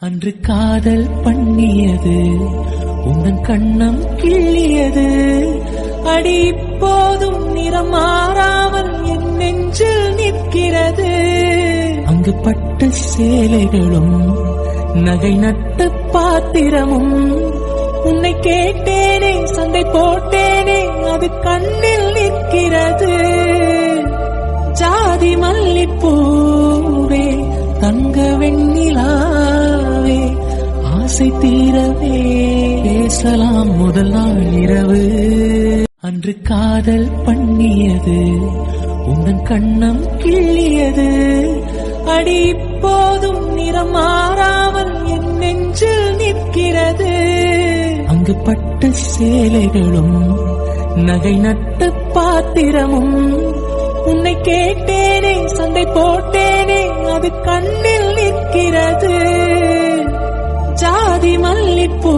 அன்று காதல் பண்ணியது உந்தன் கண்ணம் கிள்ளியது அடி இப்போதும் நிறம் மாறாமல் என் நெஞ்சில் நிற்கிறது. அங்கு பட்டு சேலைகளும் நகை நட்ட பாத்திரமும் உன்னை கேட்டேனே சண்டை போட்டேனே அது கண்ணில் நிற்கிறது. ஜாதி மல்லிப்பூவே தங்க வெண்ணிலாவே ஆசை தீரவே பேசலாம் முதல் நாள் இரவு. அன்று காதல் பண்ணியது உந்தன் கண்ணம் கிள்ளியது அடி இப்போதும் நிறம் மாறாமல் என் நெஞ்சில் நிற்கிறது. அங்கு பட்டு சேலைகளும் நகை நட்ட பாத்திரமும் உன்னை கேட்டேனே சண்டை போட்டேனே அது கண்ணில் நிற்கிறது. ஜாதி மல்லிப்பூ